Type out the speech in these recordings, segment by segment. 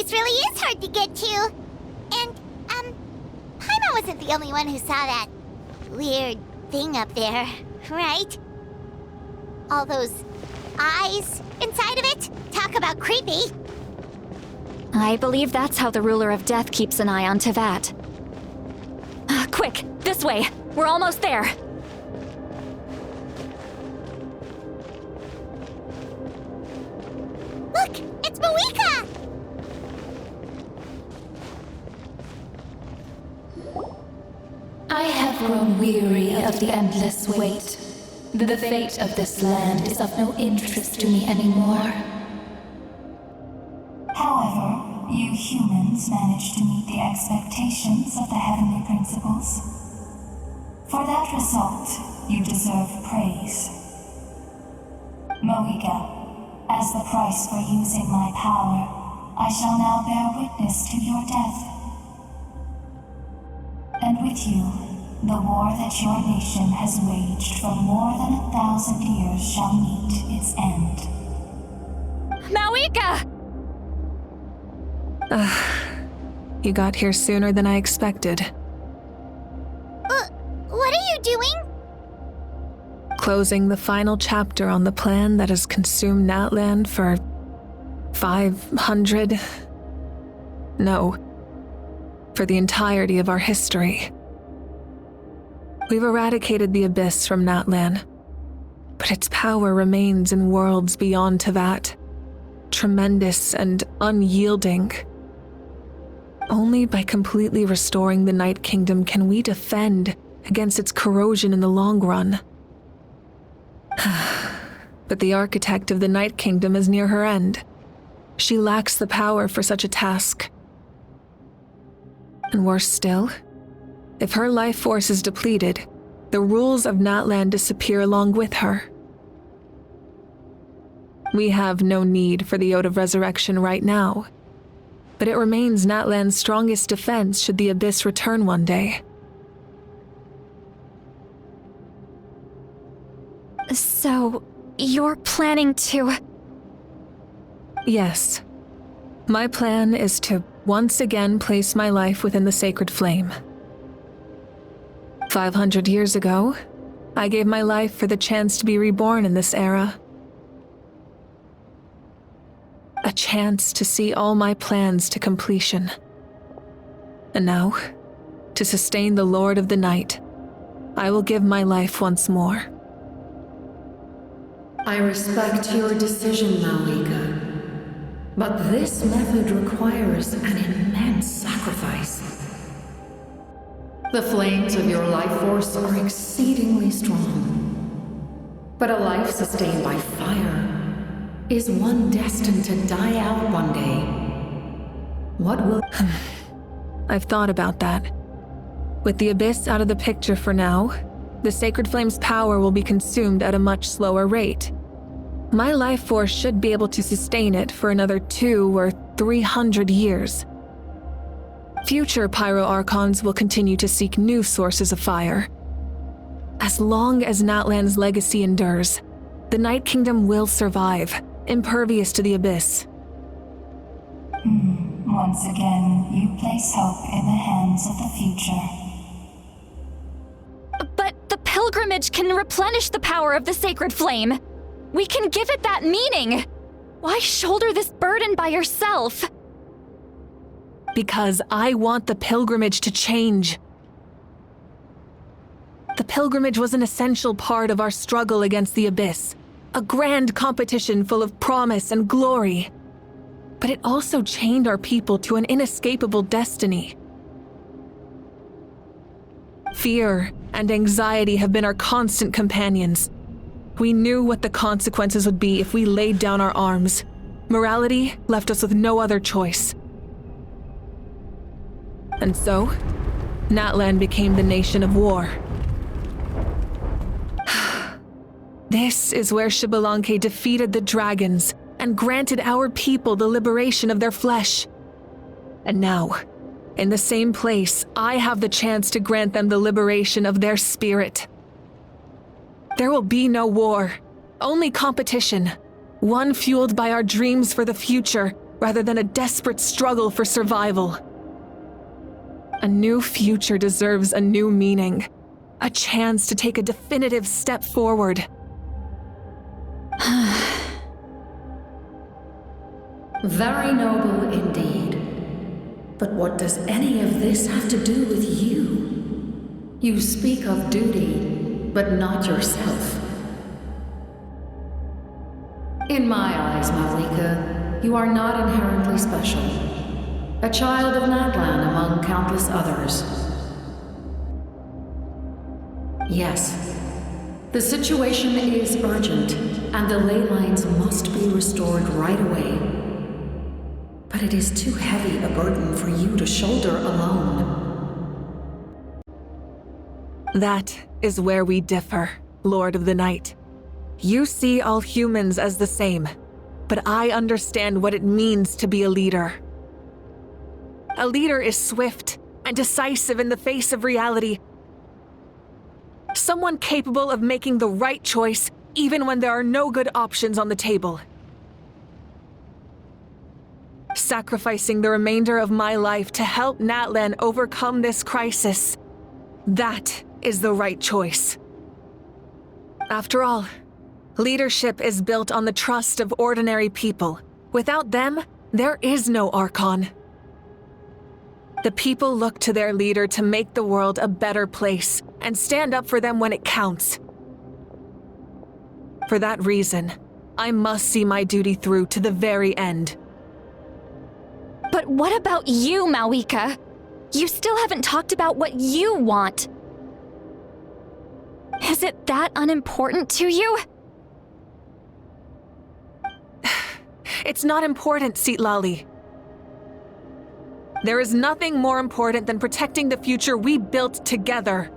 place really is hard to get to. And, Paimon wasn't the only one who saw that weird thing up there, right? All those eyes inside of it? Talk about creepy. I believe that's how the ruler of death keeps an eye on Tevat. Quick, this way! We're almost there! Look! It's Mawika! I have grown weary of the endless wait. The fate of this land is of no interest to me anymore. However, you humans managed to meet the expectations of the heavenly principles. For that result, you deserve praise. Moika, as the price for using my power, I shall now bear witness to your death. And with you, the war that your nation has waged for more than 1,000 years shall meet its end. Mawika! You got here sooner than I expected. What are you doing? Closing the final chapter on the plan that has consumed Natlan for 500... No. For the entirety of our history. We've eradicated the Abyss from Natlan, but its power remains in worlds beyond Tevat, tremendous and unyielding. Only by completely restoring the Night Kingdom can we defend against its corrosion in the long run. But the architect of the Night Kingdom is near her end. She lacks the power for such a task. And worse still, if her life force is depleted, the rules of Natlan disappear along with her. We have no need for the Ode of Resurrection right now, but it remains Natlan's strongest defense should the Abyss return one day. So, you're planning to... Yes. My plan is to once again place my life within the sacred flame. 500 years ago, I gave my life for the chance to be reborn in this era. A chance to see all my plans to completion. And now, to sustain the Lord of the Night, I will give my life once more. I respect your decision, Mawika. But this method requires an immense sacrifice. The flames of your life force are exceedingly strong. But a life sustained by fire is one destined to die out one day. What will... I've thought about that. With the Abyss out of the picture for now, the Sacred Flame's power will be consumed at a much slower rate. My life force should be able to sustain it for another 200 or 300 years. Future Pyro-Archons will continue to seek new sources of fire. As long as Natlan's legacy endures, the Night Kingdom will survive, impervious to the Abyss. Once again, you place hope in the hands of the future. But the pilgrimage can replenish the power of the sacred flame. We can give it that meaning. Why shoulder this burden by yourself? Because I want the pilgrimage to change. The pilgrimage was an essential part of our struggle against the Abyss, a grand competition full of promise and glory. But it also chained our people to an inescapable destiny. Fear and anxiety have been our constant companions. We knew what the consequences would be if we laid down our arms. Morality left us with no other choice. And so, Natlan became the nation of war. This is where Xbalanque defeated the dragons and granted our people the liberation of their flesh. And now, in the same place, I have the chance to grant them the liberation of their spirit. There will be no war, only competition, one fueled by our dreams for the future rather than a desperate struggle for survival. A new future deserves a new meaning, a chance to take a definitive step forward. Very noble indeed. But what does any of this have to do with you? You speak of duty, but not yourself. In my eyes, Malika, you are not inherently special. A child of Natlan among countless others. Yes, the situation is urgent, and the ley lines must be restored right away. But it is too heavy a burden for you to shoulder alone. That is where we differ, Lord of the Night. You see all humans as the same, but I understand what it means to be a leader. A leader is swift and decisive in the face of reality. Someone capable of making the right choice even when there are no good options on the table. Sacrificing the remainder of my life to help Natlan overcome this crisis. That is the right choice. After all, leadership is built on the trust of ordinary people. Without them, there is no Archon. The people look to their leader to make the world a better place and stand up for them when it counts. For that reason, I must see my duty through to the very end. But what about you, Malika? You still haven't talked about what you want. Is it that unimportant to you? It's not important, Citlali. There is nothing more important than protecting the future we built together.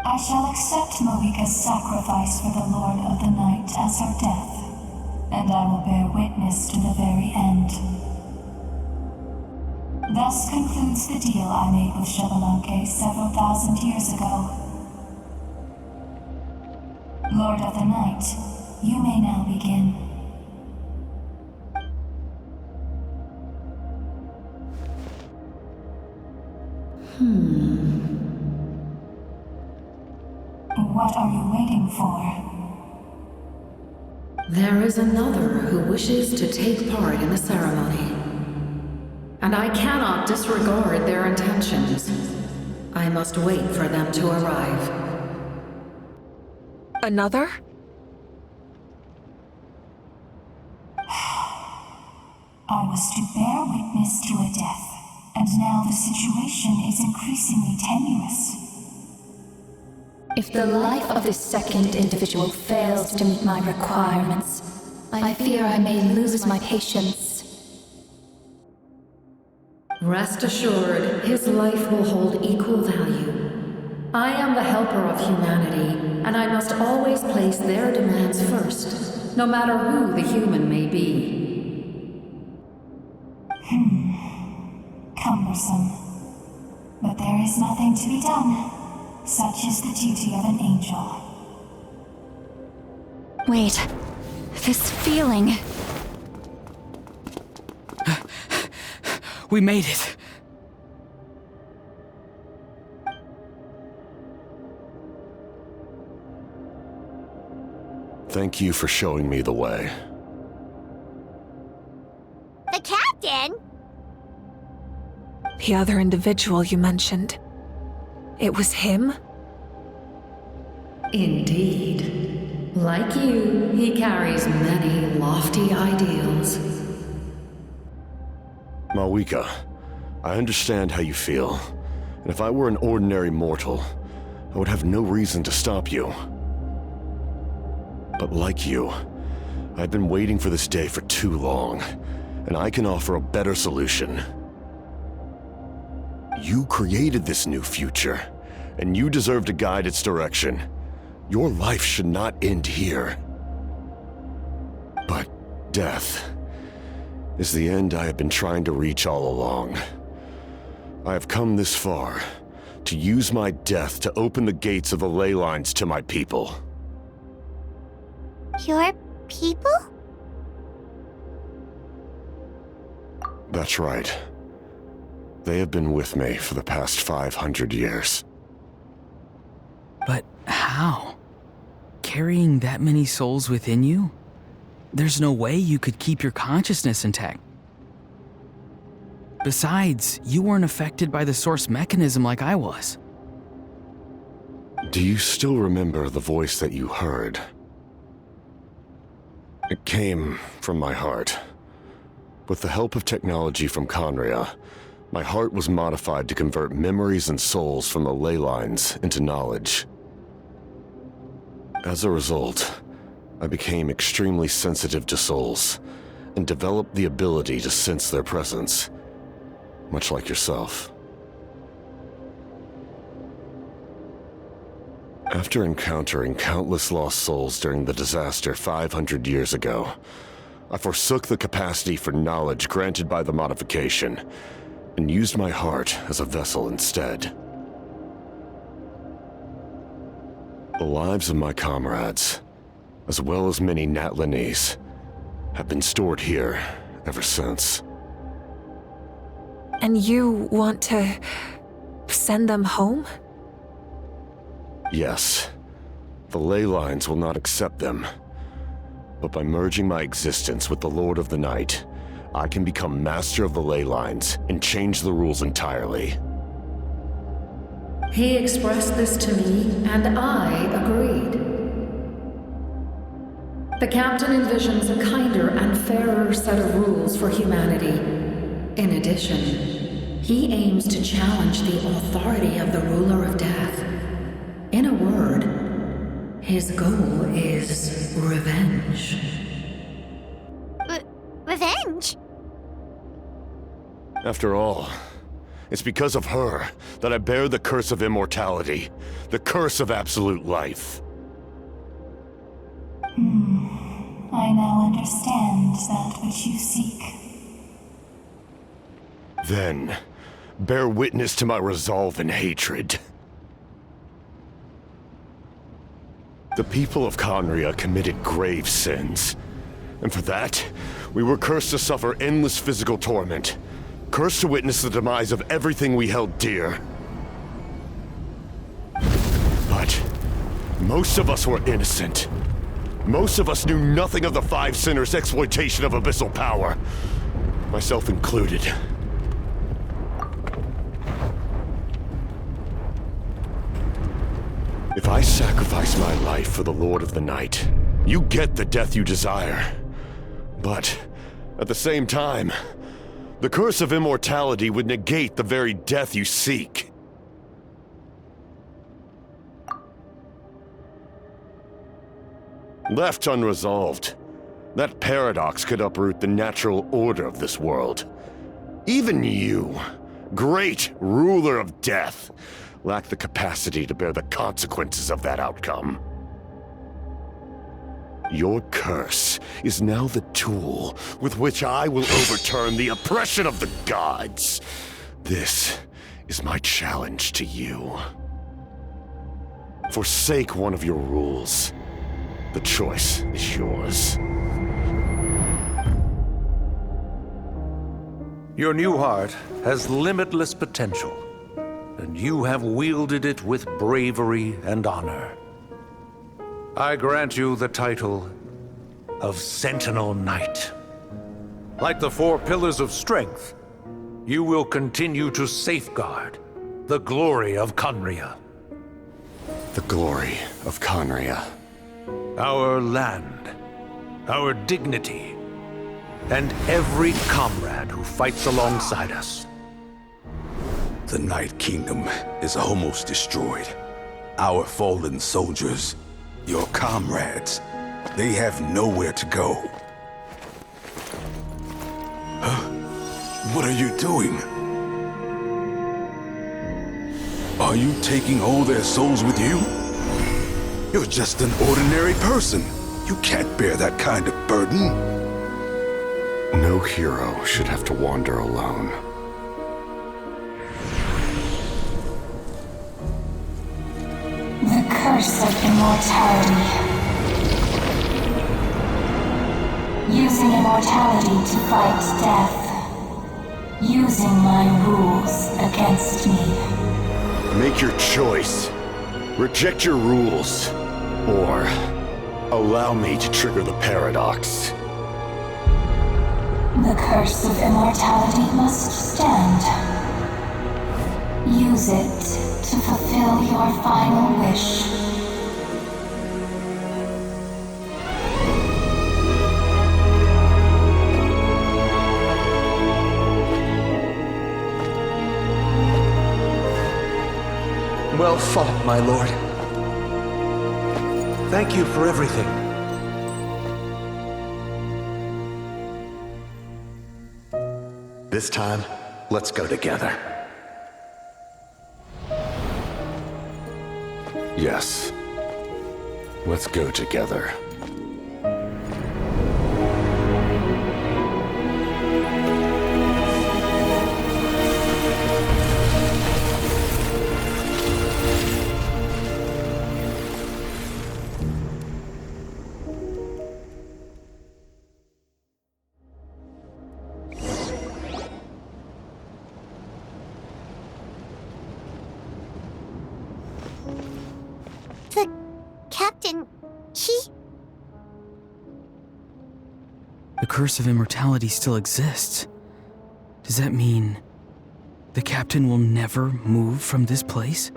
I shall accept Malika's sacrifice for the Lord of the Night as her death, and I will bear witness to the very end. Thus concludes the deal I made with Xbalanque several thousand years ago. Lord of the Night, you may now begin. What are you waiting for? There is another who wishes to take part in the ceremony. And I cannot disregard their intentions. I must wait for them to arrive. Another? I was to bear witness to a death, and now the situation is increasingly tenuous. If the life of this second individual fails to meet my requirements, I fear I may lose my patience. Rest assured, his life will hold equal value. I am the helper of humanity, and I must always place their demands first, no matter who the human may be. Cumbersome. But there is nothing to be done. Such is the duty of an angel. Wait, this feeling. We made it. Thank you for showing me the way. The captain? The other individual you mentioned. It was him? Indeed. Like you, he carries many lofty ideals. Malika, I understand how you feel. And if I were an ordinary mortal, I would have no reason to stop you. But like you, I've been waiting for this day for too long, and I can offer a better solution. You created this new future, and you deserve to guide its direction. Your life should not end here. But death is the end I have been trying to reach all along. I have come this far to use my death to open the gates of the ley lines to my people. Your people? That's right. They have been with me for the past 500 years. But how? Carrying that many souls within you? There's no way you could keep your consciousness intact. Besides, you weren't affected by the source mechanism like I was. Do you still remember the voice that you heard? It came from my heart. With the help of technology from Conria, my heart was modified to convert memories and souls from the ley lines into knowledge. As a result, I became extremely sensitive to souls and developed the ability to sense their presence, much like yourself. After encountering countless lost souls during the disaster 500 years ago, I forsook the capacity for knowledge granted by the modification and used my heart as a vessel instead. The lives of my comrades, as well as many Natlanese, have been stored here ever since. And you want to send them home? Yes. The ley lines will not accept them. But by merging my existence with the Lord of the Night, I can become master of the ley lines and change the rules entirely. He expressed this to me, and I agreed. The captain envisions a kinder and fairer set of rules for humanity. In addition, he aims to challenge the authority of the ruler of death. In a word, his goal is revenge. Revenge? After all, it's because of her that I bear the curse of immortality, the curse of absolute life. I now understand that which you seek. Then, bear witness to my resolve and hatred. The people of Conria committed grave sins. And for that, we were cursed to suffer endless physical torment. Cursed to witness the demise of everything we held dear. But most of us were innocent. Most of us knew nothing of the Five Sinners' exploitation of abyssal power. Myself included. If I sacrifice my life for the Lord of the Night, you get the death you desire. But, at the same time, the curse of immortality would negate the very death you seek. Left unresolved, that paradox could uproot the natural order of this world. Even you, great ruler of death, lack the capacity to bear the consequences of that outcome. Your curse is now the tool with which I will overturn the oppression of the gods. This is my challenge to you. Forsake one of your rules. The choice is yours. Your new heart has limitless potential, and you have wielded it with bravery and honor. I grant you the title of Sentinel Knight. Like the four pillars of strength, you will continue to safeguard the glory of Conria. The glory of Conria. Our land, our dignity, and every comrade who fights alongside us. The Night Kingdom is almost destroyed. Our fallen soldiers, your comrades, they have nowhere to go. Huh? What are you doing? Are you taking all their souls with you? You're just an ordinary person. You can't bear that kind of burden. No hero should have to wander alone. The curse of immortality. Using immortality to fight death. Using my rules against me. Make your choice. Reject your rules. Or allow me to trigger the paradox. The curse of immortality must stand. Use it to fulfill your final wish. Well fought, my lord. Thank you for everything. This time, let's go together. Yes. Let's go together. The curse of immortality still exists. Does that mean the captain will never move from this place?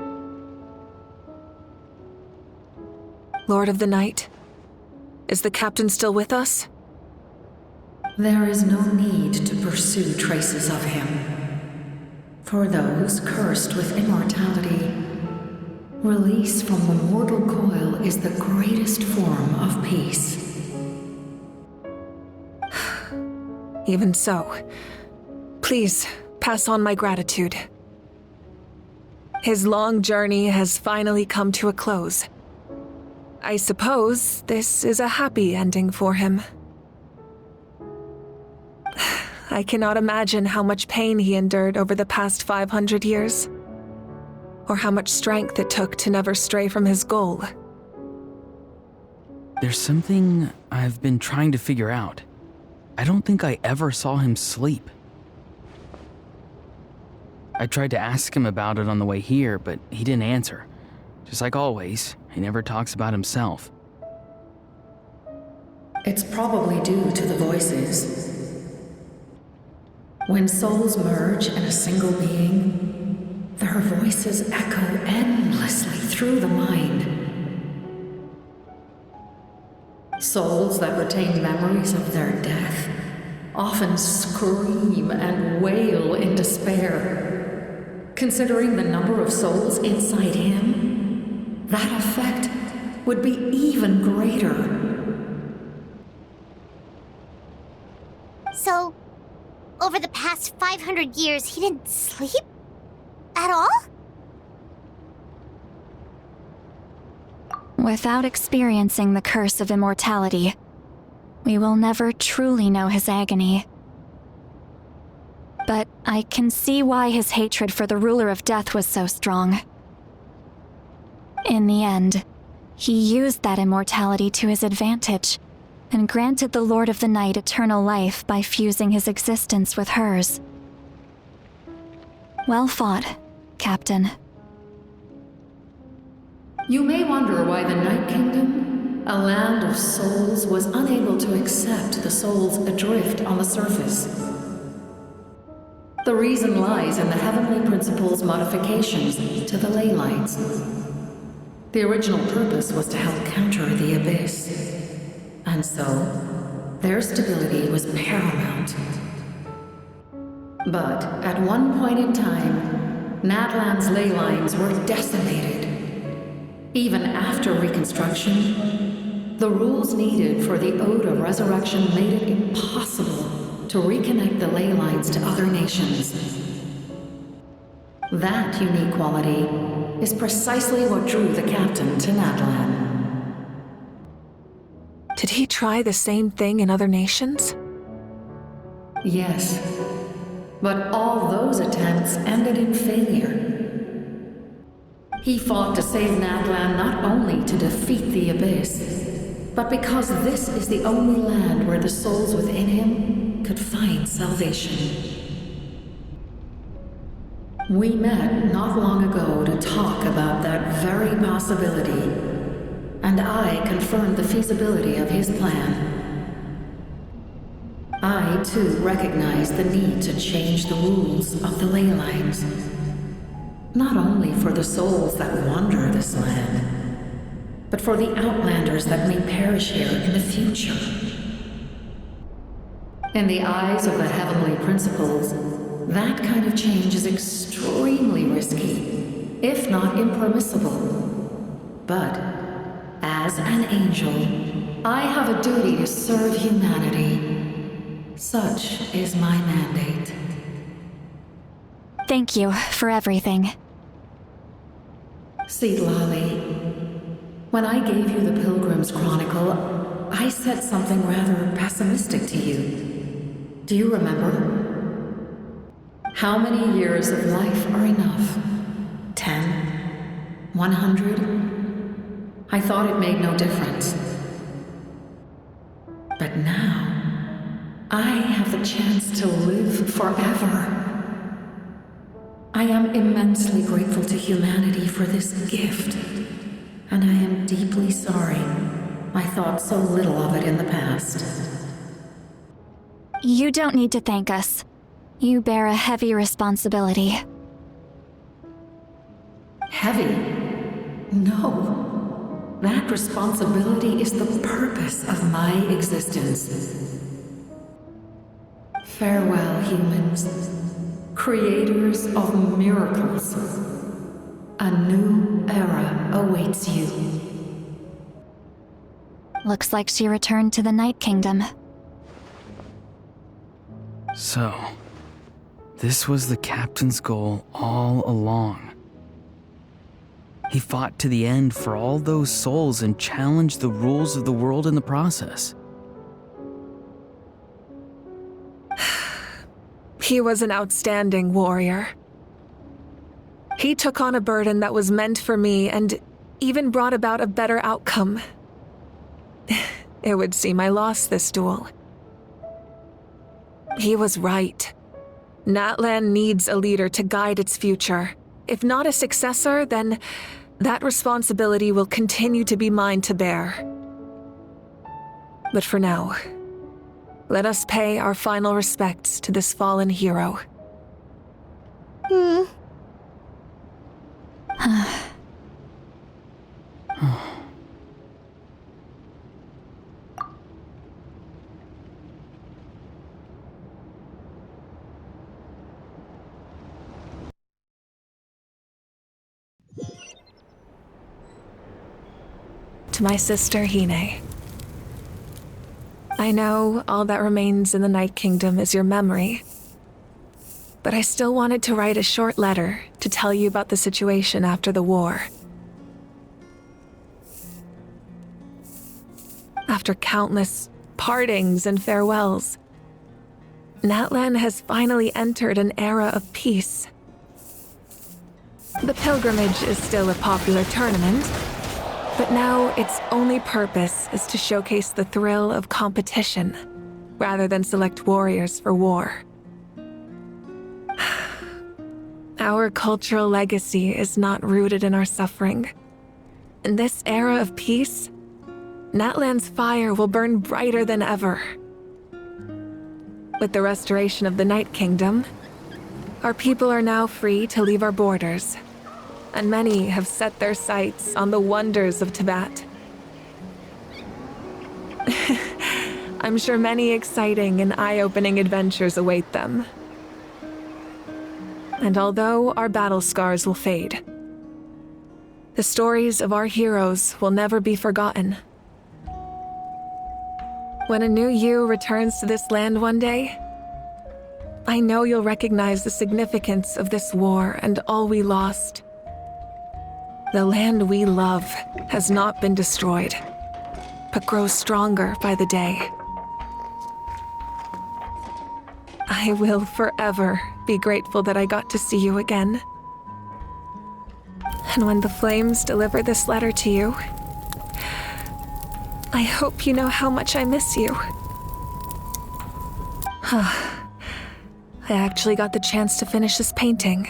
Lord of the Night, is the captain still with us? There is no need to pursue traces of him. For those cursed with immortality, release from the mortal coil is the greatest form of peace. Even so, please pass on my gratitude. His long journey has finally come to a close. I suppose this is a happy ending for him. I cannot imagine how much pain he endured over the past 500 years, or how much strength it took to never stray from his goal. There's something I've been trying to figure out. I don't think I ever saw him sleep. I tried to ask him about it on the way here, but he didn't answer. Just like always, he never talks about himself. It's probably due to the voices. When souls merge in a single being, their voices echo endlessly through the mind. Souls that retain memories of their death often scream and wail in despair. Considering the number of souls inside him, that effect would be even greater. So, over the past 500 years, he didn't sleep? At all? Without experiencing the curse of immortality, we will never truly know his agony. But I can see why his hatred for the ruler of death was so strong. In the end, he used that immortality to his advantage, and granted the Lord of the Night eternal life by fusing his existence with hers. Well fought, Captain. You may wonder why the Night Kingdom, a land of souls, was unable to accept the souls adrift on the surface. The reason lies in the Heavenly Principle's modifications to the ley lines. The original purpose was to help counter the Abyss, and so their stability was paramount. But at one point in time, Natlan's ley lines were decimated. Even after reconstruction, the rules needed for the Ode of Resurrection made it impossible to reconnect the ley lines to other nations. That unique quality is precisely what drew the captain to Natlan. try the same thing in other nations? Yes, but all those attempts ended in failure. He fought to save Natlan not only to defeat the Abyss, but because this is the only land where the souls within him could find salvation. We met not long ago to talk about that very possibility, and I confirmed the feasibility of his plan. I, too, recognize the need to change the rules of the ley lines, not only for the souls that wander this land, but for the outlanders that may perish here in the future. In the eyes of the heavenly principles, that kind of change is extremely risky, if not impermissible. But, as an angel, I have a duty to serve humanity. Such is my mandate. Thank you for everything. Lali, when I gave you the Pilgrim's Chronicle, I said something rather pessimistic to you. Do you remember? How many years of life are enough? 10? 100? I thought it made no difference. But now, I have the chance to live forever. I am immensely grateful to humanity for this gift, and I am deeply sorry I thought so little of it in the past. You don't need to thank us. You bear a heavy responsibility. Heavy? No. That responsibility is the purpose of my existence. Farewell, humans. Creators of miracles. A new era awaits you. Looks like she returned to the Night Kingdom. So, this was the captain's goal all along. He fought to the end for all those souls and challenged the rules of the world in the process. He was an outstanding warrior. He took on a burden that was meant for me and even brought about a better outcome. It would seem I lost this duel. He was right. Natlan needs a leader to guide its future. If not a successor, then that responsibility will continue to be mine to bear. But for now, let us pay our final respects to this fallen hero. To my sister Hine. I know all that remains in the Night Kingdom is your memory, but I still wanted to write a short letter to tell you about the situation after the war. After countless partings and farewells, Natlan has finally entered an era of peace. The pilgrimage is still a popular tournament, but now its only purpose is to showcase the thrill of competition, rather than select warriors for war. Our cultural legacy is not rooted in our suffering. In this era of peace, Natlan's fire will burn brighter than ever. With the restoration of the Night Kingdom, our people are now free to leave our borders, and many have set their sights on the wonders of Tibet. I'm sure many exciting and eye-opening adventures await them. And although our battle scars will fade, the stories of our heroes will never be forgotten. When a new you returns to this land one day, I know you'll recognize the significance of this war and all we lost. The land we love has not been destroyed. but grows stronger by the day. I will forever be grateful that I got to see you again. And when the flames deliver this letter to you, I hope you know how much I miss you. I actually got the chance to finish this painting.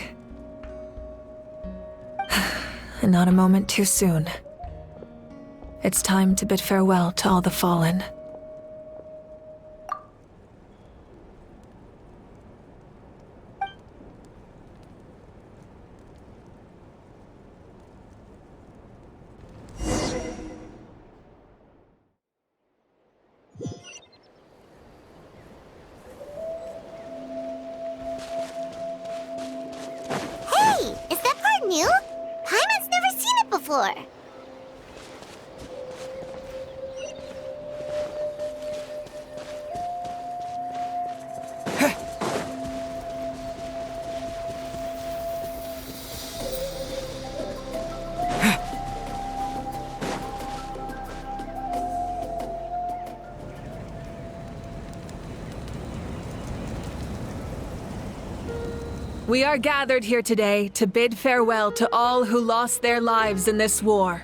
And not a moment too soon. It's time to bid farewell to all the fallen. Hey, is that part new? Paimon's never seen it before. We are gathered here today to bid farewell to all who lost their lives in this war.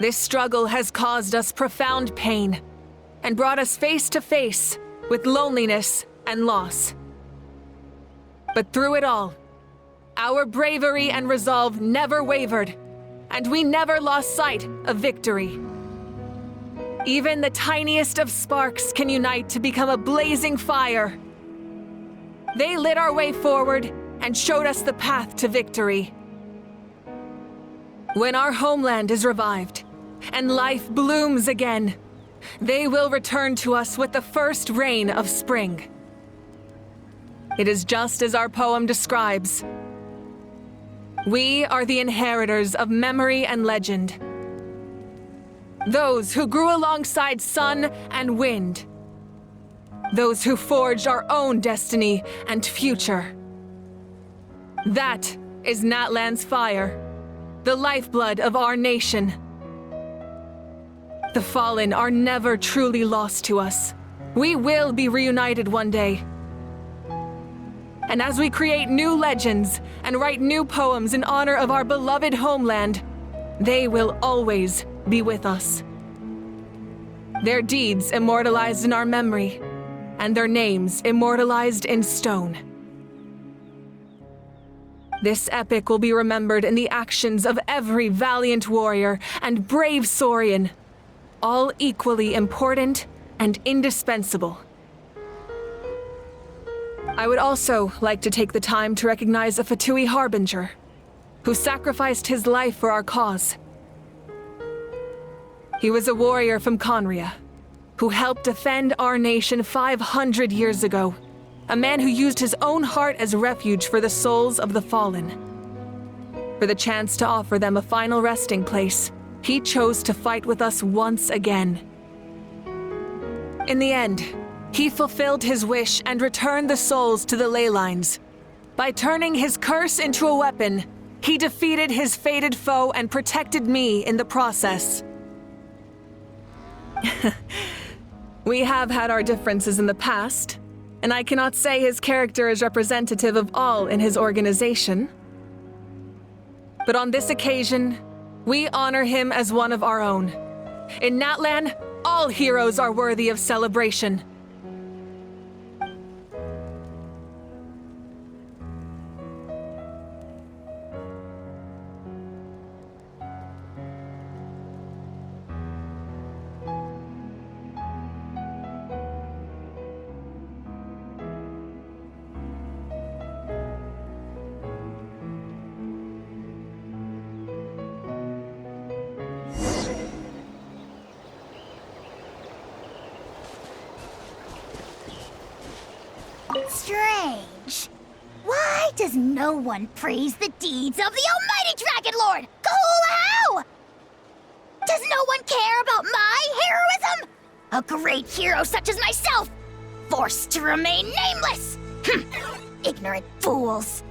This struggle has caused us profound pain and brought us face to face with loneliness and loss. But through it all, our bravery and resolve never wavered, and we never lost sight of victory. Even the tiniest of sparks can unite to become a blazing fire. They lit our way forward and showed us the path to victory. When our homeland is revived and life blooms again, they will return to us with the first rain of spring. It is just as our poem describes. We are the inheritors of memory and legend. Those who grew alongside sun and wind. Those who forged our own destiny and future. That is Natlan's fire, the lifeblood of our nation. The fallen are never truly lost to us. We will be reunited one day. And as we create new legends and write new poems in honor of our beloved homeland, they will always be with us. Their deeds immortalized in our memory, and their names immortalized in stone. This epic will be remembered in the actions of every valiant warrior and brave Saurian, all equally important and indispensable. I would also like to take the time to recognize a Fatui Harbinger, who sacrificed his life for our cause. He was a warrior from Conria, who helped defend our nation 500 years ago. A man who used his own heart as refuge for the souls of the fallen. For the chance to offer them a final resting place, he chose to fight with us once again. In the end, he fulfilled his wish and returned the souls to the ley lines. By turning his curse into a weapon, he defeated his fated foe and protected me in the process. We have had our differences in the past, and I cannot say his character is representative of all in his organization. But on this occasion, we honor him as one of our own. In Natlan, all heroes are worthy of celebration. Strange. Why does no one praise the deeds of the almighty Dragon Lord? Cool how? Does no one care about my heroism? A great hero such as myself, forced to remain nameless. Ignorant fools.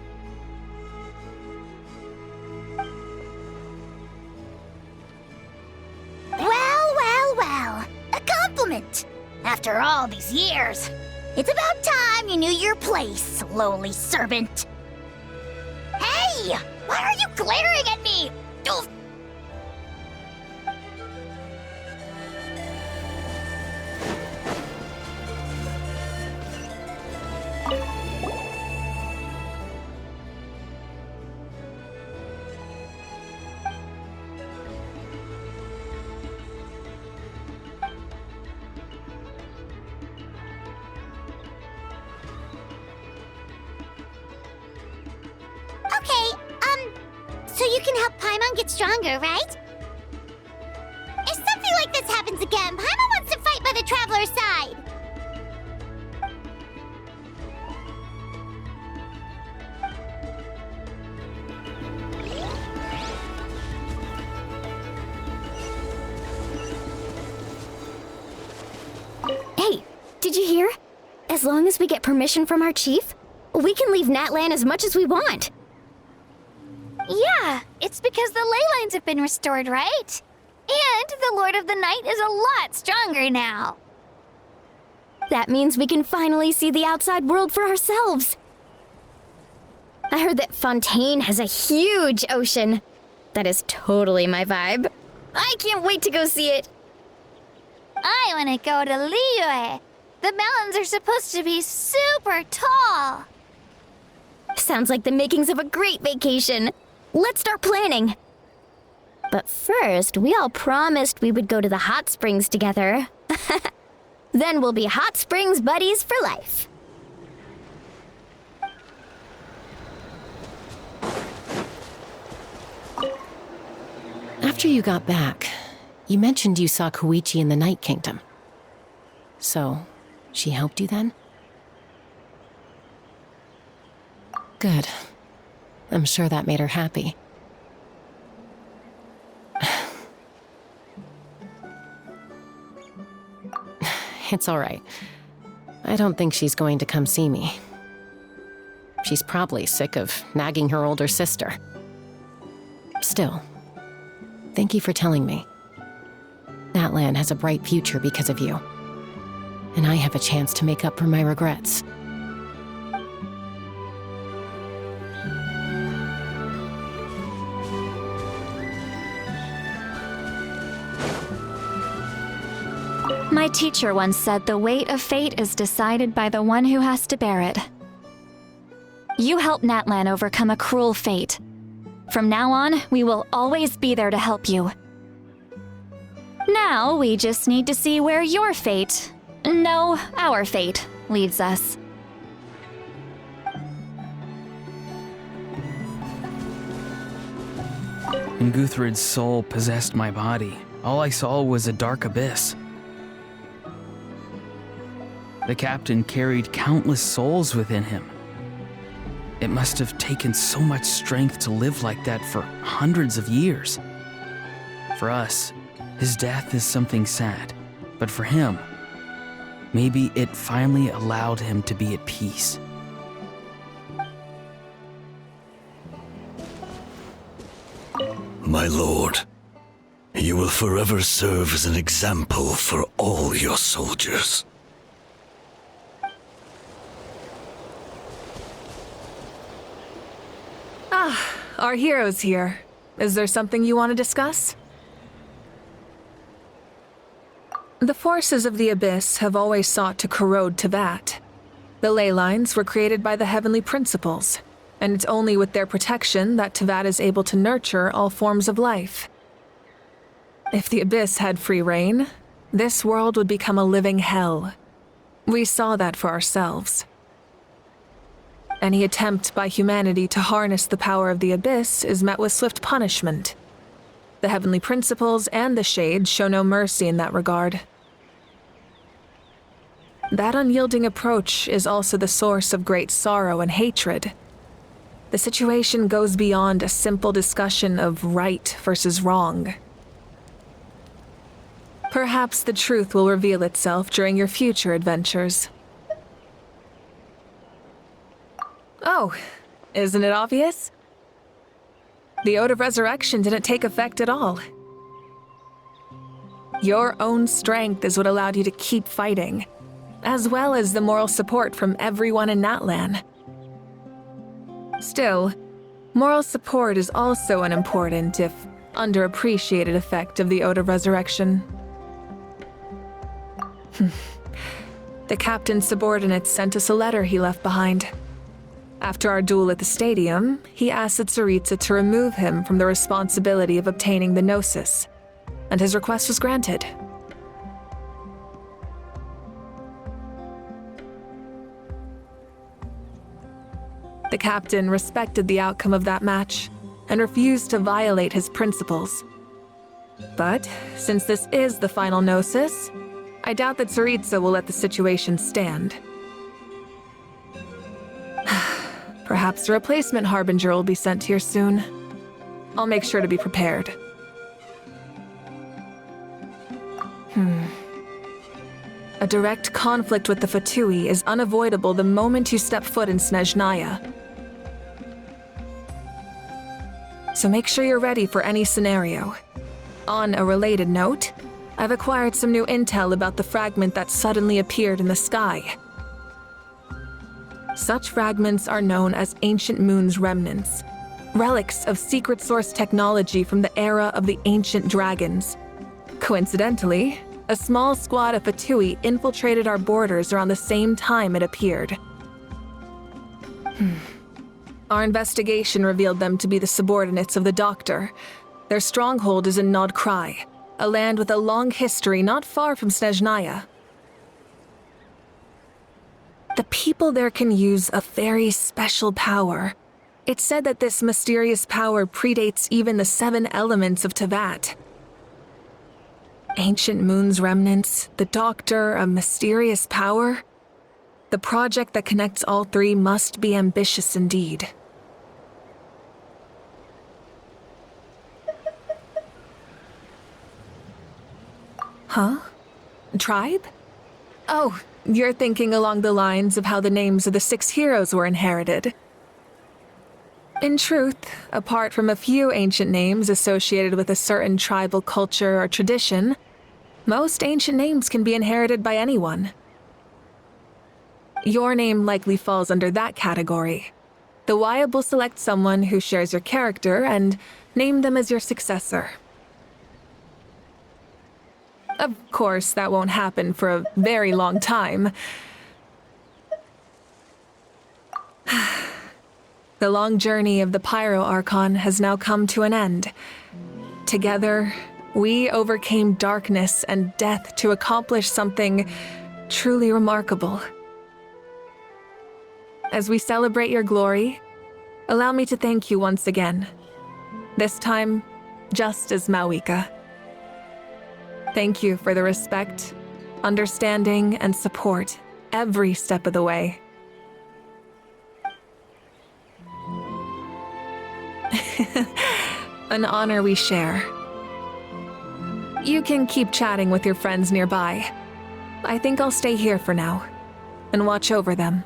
Well, after all these years. It's about time you knew your place, lowly servant. Hey! Why are you glaring at me? Oof. So you can help Paimon get stronger, right? If something like this happens again, Paimon wants to fight by the Traveler's side. Hey, did you hear? As long as we get permission from our chief, we can leave Natlan as much as we want. Yeah, it's because the ley lines have been restored, right? And the Lord of the Night is a lot stronger now. That means we can finally see the outside world for ourselves. I heard that Fontaine has a huge ocean. That is totally my vibe. I can't wait to go see it. I want to go to Liyue. The mountains are supposed to be super tall. Sounds like the makings of a great vacation. Let's start planning. But first, we all promised we would go to the hot springs together. Then we'll be hot springs buddies for life. After you got back, you mentioned you saw Koichi in the Night Kingdom. So, she helped you then? Good. I'm sure that made her happy. It's all right. I don't think she's going to come see me. She's probably sick of nagging her older sister. Still, thank you for telling me. Natlan has a bright future because of you. And I have a chance to make up for my regrets. My teacher once said the weight of fate is decided by the one who has to bear it. You helped Natlan overcome a cruel fate. From now on, we will always be there to help you. Now, we just need to see where your fate, no, our fate, leads us. When Guthred's soul possessed my body, all I saw was a dark abyss. The captain carried countless souls within him. It must have taken so much strength to live like that for hundreds of years. For us, his death is something sad, but for him, maybe it finally allowed him to be at peace. My lord, you will forever serve as an example for all your soldiers. Our hero's here. Is there something you want to discuss? The forces of the Abyss have always sought to corrode Teyvat. The ley lines were created by the heavenly principles, and it's only with their protection that Teyvat is able to nurture all forms of life. If the Abyss had free reign, this world would become a living hell. We saw that for ourselves. Any attempt by humanity to harness the power of the Abyss is met with swift punishment. The heavenly principles and the Shades show no mercy in that regard. That unyielding approach is also the source of great sorrow and hatred. The situation goes beyond a simple discussion of right versus wrong. Perhaps the truth will reveal itself during your future adventures. Oh, isn't it obvious? The Ode of Resurrection didn't take effect at all. Your own strength is what allowed you to keep fighting, as well as the moral support from everyone in Natlan. Still, moral support is also an important, if underappreciated, effect of the Ode of Resurrection. The captain's subordinates sent us a letter he left behind. After our duel at the stadium, he asked Tsaritsa to remove him from the responsibility of obtaining the Gnosis, and his request was granted. The captain respected the outcome of that match and refused to violate his principles. But since this is the final Gnosis, I doubt that Tsaritsa will let the situation stand. Perhaps a replacement Harbinger will be sent here soon. I'll make sure to be prepared. A direct conflict with the Fatui is unavoidable the moment you step foot in Snezhnaya. So make sure you're ready for any scenario. On a related note, I've acquired some new intel about the fragment that suddenly appeared in the sky. Such fragments are known as Ancient Moon's remnants, relics of secret source technology from the era of the ancient dragons. Coincidentally, a small squad of Fatui infiltrated our borders around the same time it appeared. Our investigation revealed them to be the subordinates of the Doctor. Their stronghold is in Nod Krai, a land with a long history not far from Snezhnaya. The people there can use a very special power. It's said that this mysterious power predates even the 7 elements of Tevat. Ancient Moon's remnants, the Doctor, a mysterious power. The project that connects all 3 must be ambitious indeed. Huh? Tribe? Oh, you're thinking along the lines of how the names of the 6 heroes were inherited. In truth, apart from a few ancient names associated with a certain tribal culture or tradition, most ancient names can be inherited by anyone. Your name likely falls under that category. The Wyab will select someone who shares your character and name them as your successor. Of course, that won't happen for a very long time. The long journey of the Pyro Archon has now come to an end. Together, we overcame darkness and death to accomplish something truly remarkable. As we celebrate your glory, allow me to thank you once again. This time, just as Mawika. Thank you for the respect, understanding, and support every step of the way. An honor we share. You can keep chatting with your friends nearby. I think I'll stay here for now and watch over them.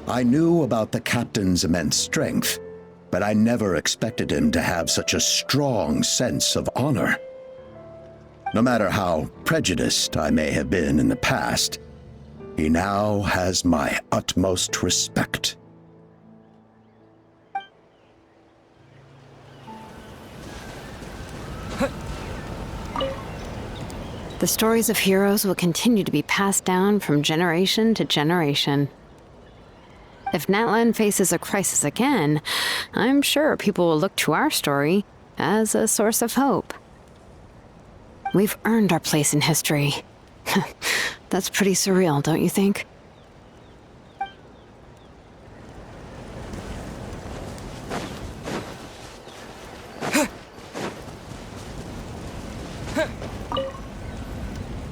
I knew about the captain's immense strength, but I never expected him to have such a strong sense of honor. No matter how prejudiced I may have been in the past, he now has my utmost respect. The stories of heroes will continue to be passed down from generation to generation. If Natlan faces a crisis again, I'm sure people will look to our story as a source of hope. We've earned our place in history. That's pretty surreal, don't you think?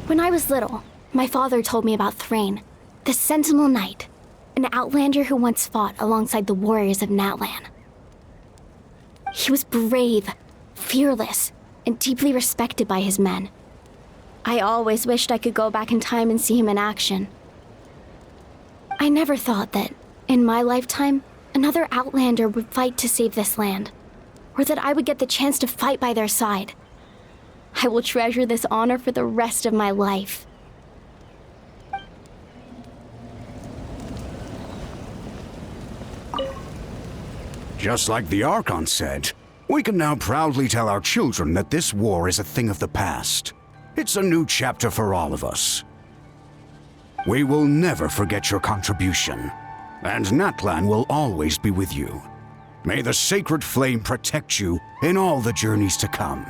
When I was little, My father told me about Thrain, the Sentinel Knight, an outlander who once fought alongside the warriors of Natlan. He was brave, fearless, and deeply respected by his men. I always wished I could go back in time and see him in action. I never thought that, in my lifetime, another outlander would fight to save this land, or that I would get the chance to fight by their side. I will treasure this honor for the rest of my life. Just like the Archon said, we can now proudly tell our children that this war is a thing of the past. It's a new chapter for all of us. We will never forget your contribution, and Natlan will always be with you. May the sacred flame protect you in all the journeys to come.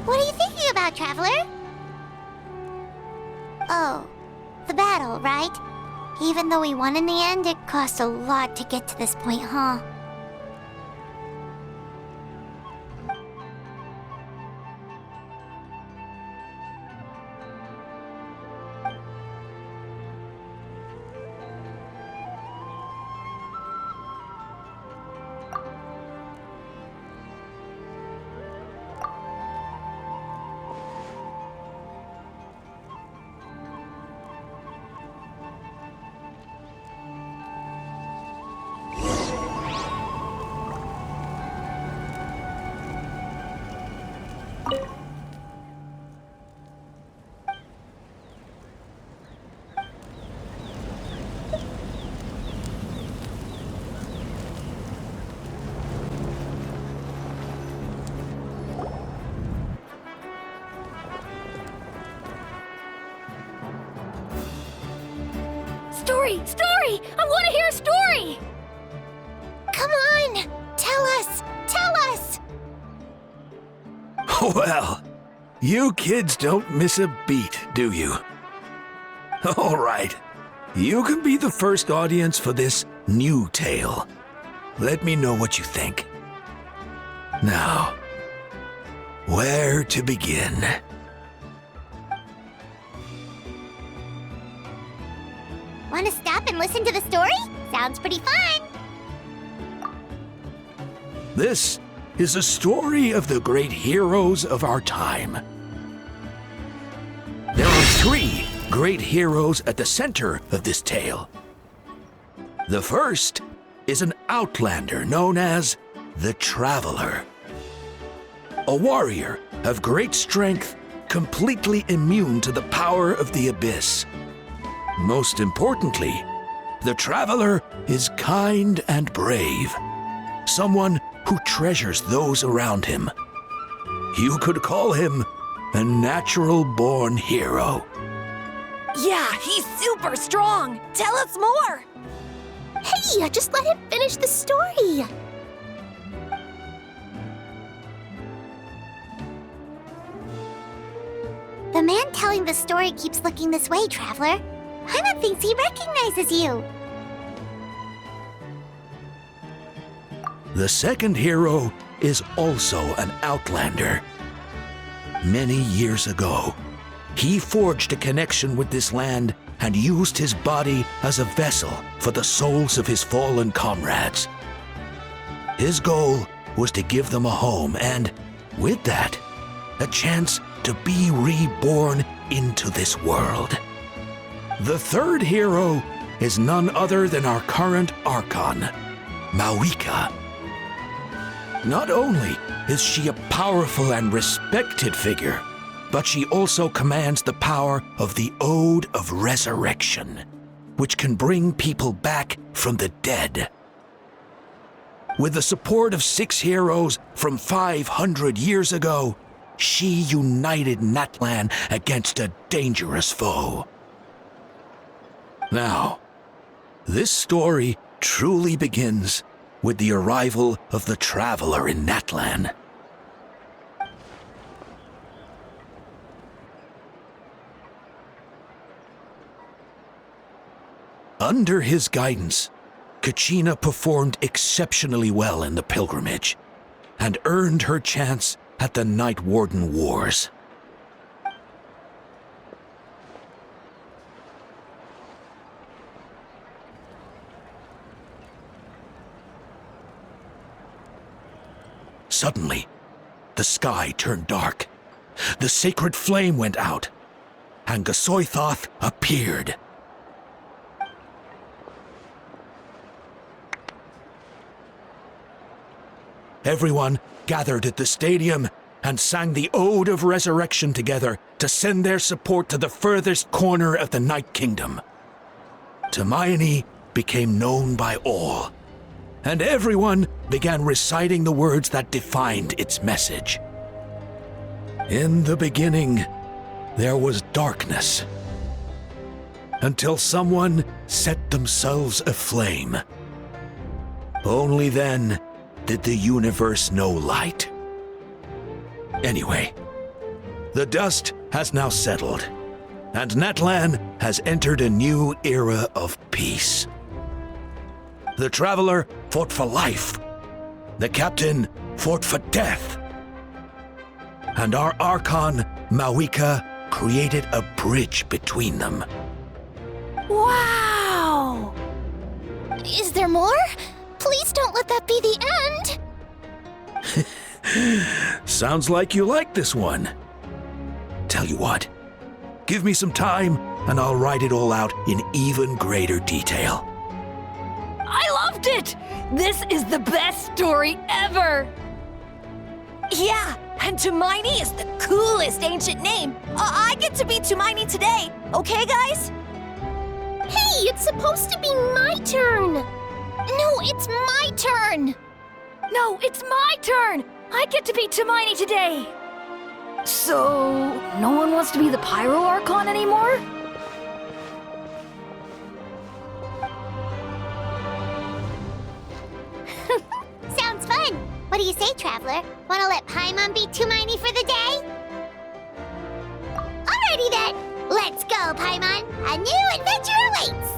What are you thinking about, Traveler? Oh, the battle, right? Even though we won in the end, it cost a lot to get to this point, huh? Story! I want to hear a story! Come on! Tell us! Tell us! Well, you kids don't miss a beat, do you? All right. You can be the first audience for this new tale. Let me know what you think. Now, where to begin? Want to stop and listen to the story? Sounds pretty fun! This is a story of the great heroes of our time. There are 3 great heroes at the center of this tale. The first is an outlander known as the Traveler. A warrior of great strength, completely immune to the power of the Abyss. Most importantly, the Traveler is kind and brave. Someone who treasures those around him. You could call him a natural-born hero. Yeah, he's super strong! Tell us more! Hey, just let him finish the story! The man telling the story keeps looking this way, Traveler. Paimon thinks he recognizes you. The second hero is also an outlander. Many years ago, he forged a connection with this land and used his body as a vessel for the souls of his fallen comrades. His goal was to give them a home and, with that, a chance to be reborn into this world. The third hero is none other than our current Archon, Mawika. Not only is she a powerful and respected figure, but she also commands the power of the Ode of Resurrection, which can bring people back from the dead. With the support of 6 heroes from 500 years ago, she united Natlan against a dangerous foe. Now, this story truly begins with the arrival of the Traveler in Natlan. Under his guidance, Kachina performed exceptionally well in the pilgrimage and earned her chance at the Night Warden Wars. Suddenly, the sky turned dark. The sacred flame went out, and Gasoithoth appeared. Everyone gathered at the stadium and sang the Ode of Resurrection together to send their support to the furthest corner of the Night Kingdom. Hermione became known by all, and everyone began reciting the words that defined its message. In the beginning, there was darkness, until someone set themselves aflame. Only then did the universe know light. Anyway, the dust has now settled, and Natlan has entered a new era of peace. The Traveler fought for life. The Captain fought for death. And our Archon, Mawika, created a bridge between them. Wow! Is there more? Please don't let that be the end! Sounds like you like this one. Tell you what, give me some time and I'll write it all out in even greater detail. I loved it! This is the best story ever! Yeah, and Hermione is the coolest ancient name. I get to be Hermione today, okay, guys? Hey, it's supposed to be my turn! No, it's my turn! No, it's my turn! I get to be Hermione today! So, no one wants to be the Pyro Archon anymore? Sounds fun! What do you say, Traveler? Wanna let Paimon be Hermione for the day? Alrighty then! Let's go, Paimon! A new adventure awaits!